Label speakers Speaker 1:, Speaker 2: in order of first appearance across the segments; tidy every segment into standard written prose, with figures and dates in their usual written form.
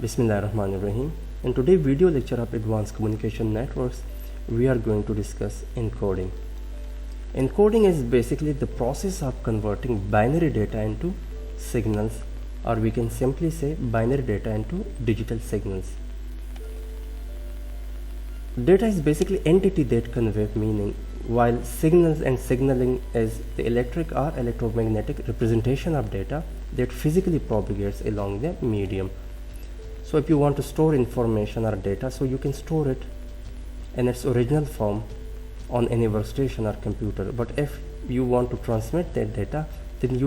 Speaker 1: Bismillahirrahmanirrahim. In today's video lecture of Advanced Communication Networks, we are going to discuss encoding. Encoding is basically the process of converting binary data into signals, or we can simply say binary data into digital signals. Data is basically entity that convey meaning, while signals and signaling is the electric or electromagnetic representation of data that physically propagates along the medium. So if you want to store information or data, so you can store it in its original form on any workstation or computer. But if you want to transmit that data, then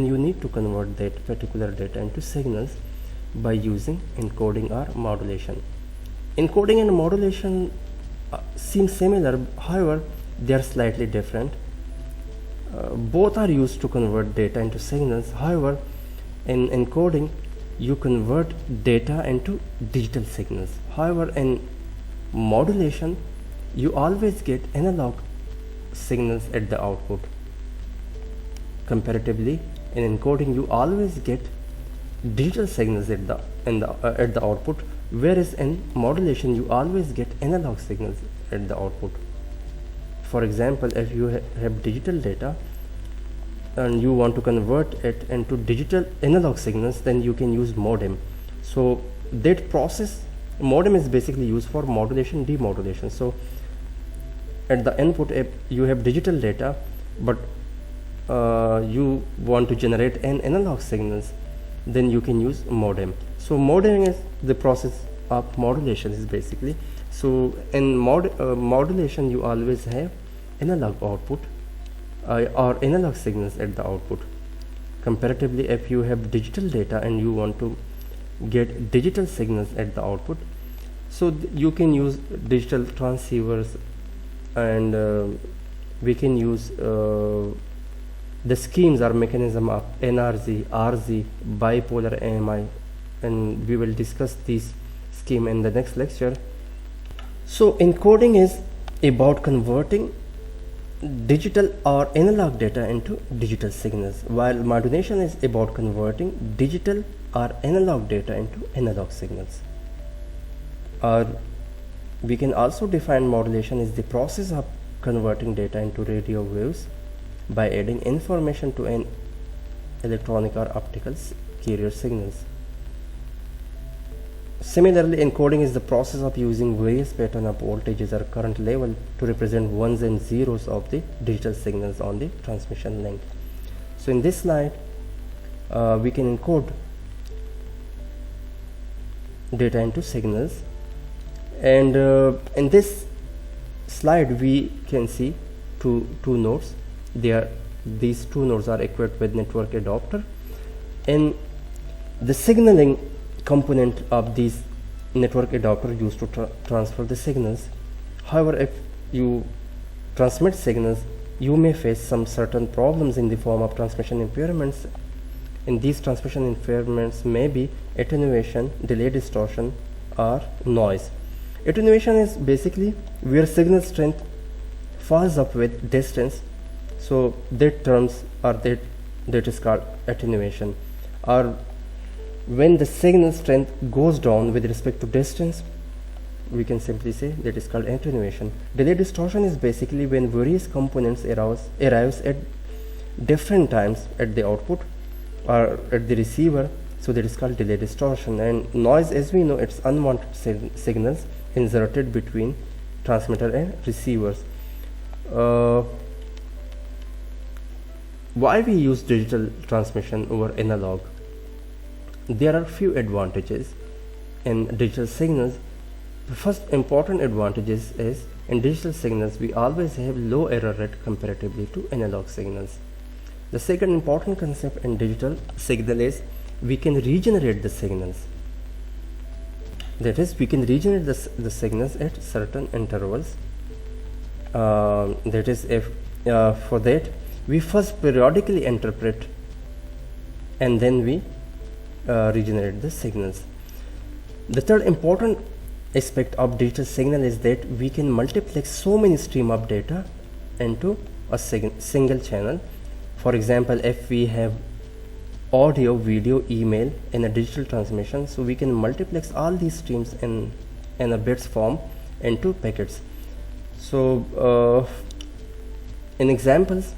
Speaker 1: you need to convert that particular data into signals by using encoding or modulation. Encoding and modulation seem similar, however they are slightly different. Both are used to convert data into signals. However, in encoding you convert data into digital signals. However, in modulation you always get analog signals at the output. Comparatively, in encoding you always get digital signals at the output, whereas in modulation you always get analog signals at the output. For example, if you have digital data and you want to convert it into digital analog signals, then you can use modem. So that process, modem is basically used for modulation, demodulation. So at the input, if you have digital data but you want to generate an analog signals, then you can use modem. So modem is the process of modulation is basically. So in modulation you always have analog output or analog signals at the output. Comparatively, if you have digital data and you want to get digital signals at the output, so you can use digital transceivers, and we can use the schemes or mechanism of NRZ, RZ, bipolar AMI, and we will discuss this scheme in the next lecture. So encoding is about converting digital or analog data into digital signals, while modulation is about converting digital or analog data into analog signals. Or we can also define modulation as the process of converting data into radio waves by adding information to an electronic or optical carrier signals. Similarly, encoding is the process of using various patterns of voltages or current level to represent ones and zeros of the digital signals on the transmission link. So in this slide, we can encode data into signals, and in this slide we can see two nodes. These two nodes are equipped with network adapter, and the signaling component of these network adapter used to transfer the signals. However, if you transmit signals, you may face some certain problems in the form of transmission impairments, and these transmission impairments may be attenuation, delay distortion, or noise. Attenuation is basically where signal strength falls up with distance, so that terms are that is called attenuation. Or when the signal strength goes down with respect to distance, we can simply say that is called attenuation. Delay distortion is basically when various components arrives at different times at the output or at the receiver, so that is called delay distortion. And noise, as we know, it's unwanted signals inserted between transmitter and receivers. Why we use digital transmission over analog? There are few advantages in digital signals. The first important advantage is in digital signals we always have low error rate comparatively to analog signals. The second important concept in digital signal is we can regenerate the signals. That is, we can regenerate the signals at certain intervals. That is, if for that we first periodically interpret and then we regenerate the signals. The third important aspect of digital signal is that we can multiplex so many stream of data into a single channel. For example, if we have audio, video, email in a digital transmission. So we can multiplex all these streams in a bits form into packets. So in examples,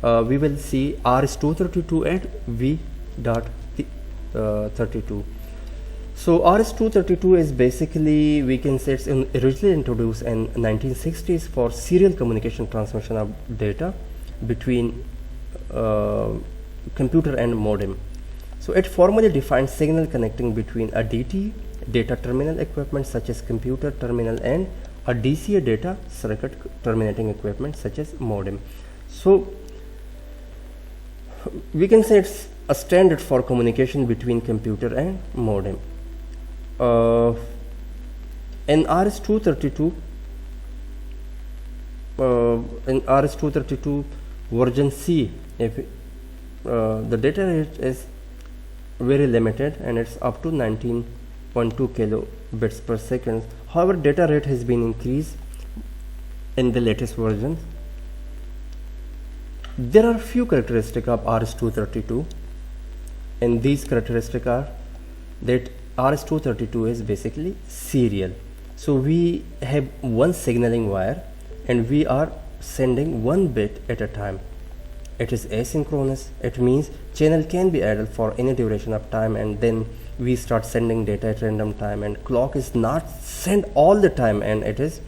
Speaker 1: we will see RS-232 at V.32. So RS-232 is basically, we can say it's originally introduced in 1960s for serial communication transmission of data between computer and modem. So it formally defines signal connecting between a DT, data terminal equipment such as computer terminal, and a DCA data circuit terminating equipment such as modem. So we can say it's a standard for communication between computer and modem. In RS-232 version C, if the data rate is very limited and it's up to 19.2 kilobits per second. However, data rate has been increased in the latest versions. There are few characteristics of RS-232, and these characteristics are that RS-232 is basically serial. So we have one signaling wire and we are sending one bit at a time. It is asynchronous. It means channel can be idle for any duration of time, and then we start sending data at random time, and clock is not sent all the time, and it is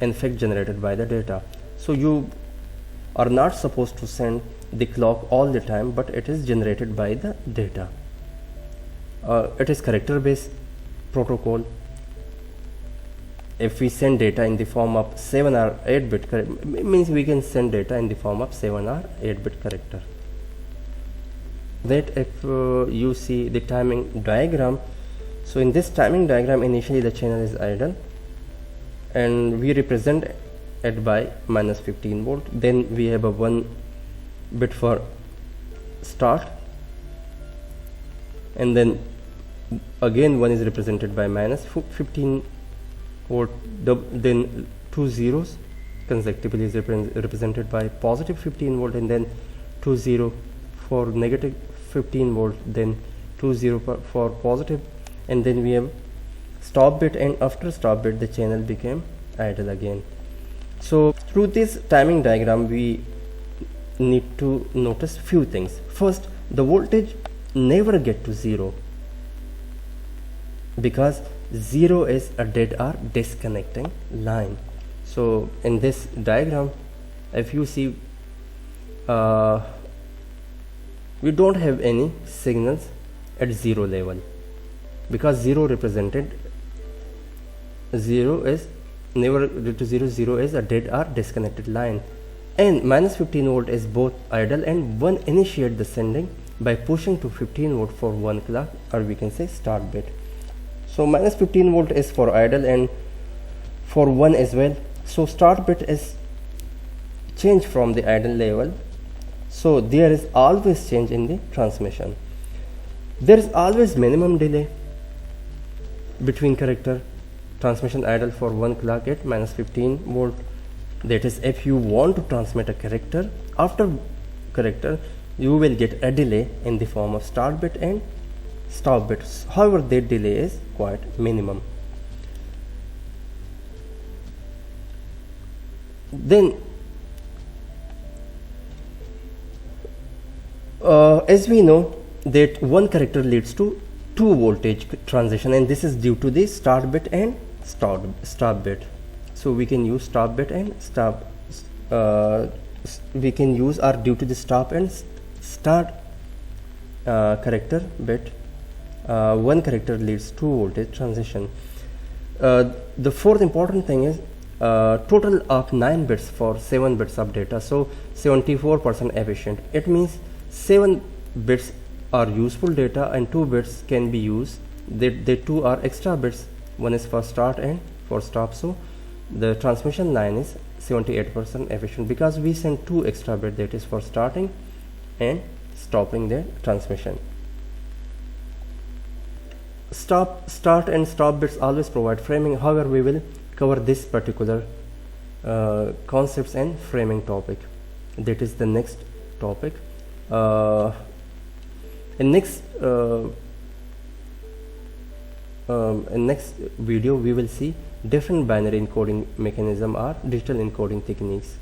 Speaker 1: in fact generated by the data. So you are not supposed to send the clock all the time, but it is generated by the data. It is character based protocol. If we send data in the form of 7 or 8 bit, means we can send data in the form of 7 or 8 bit character. That if you see the timing diagram, so in this timing diagram initially the channel is idle and we represent it by minus 15 volt. Then we have a 1 bit for start, and then again 1 is represented by minus 15 volt, then 2 zeros consecutively is represented by positive 15 volt, and then 2 0 for negative 15 volt, then 2 0 for positive, and then we have stop bit, and after stop bit the channel became idle again. So through this timing diagram we need to notice few things. First, the voltage never get to 0 because 0 is a dead or disconnecting line. So in this diagram, if you see, we don't have any signals at 0 level because 0 represented 0 is never to 0. 0 is a dead or disconnected line, and minus 15 volt is both idle, and 1 initiate the sending by pushing to 15 volt for 1 clock, or we can say start bit. So minus 15 volt is for idle and for 1 as well. So start bit is change from the idle level. So there is always change in the transmission. There is always minimum delay between character. Transmission idle for 1 clock at minus 15 volt. That is, if you want to transmit a character, after character you will get a delay in the form of start bit and stop bits. However, that delay is quite minimum. Then as we know that one character leads to 2 voltage transition, and this is due to the start bit and stop bit. So we can use stop bit and stop, we can use or due to the stop and start character bit, one character leads to voltage transition. The fourth important thing is total of 9 bits for 7 bits of data, so 74% efficient. It means 7 bits are useful data and 2 bits can be used. The 2 are extra bits, one is for start and for stop. So the transmission line is 78% efficient because we send 2 extra bits, that is for starting and stopping the transmission. Start and stop bits always provide framing. However, we will cover this particular concepts and framing topic. That is the next topic. In next video we will see different binary encoding mechanism or digital encoding techniques.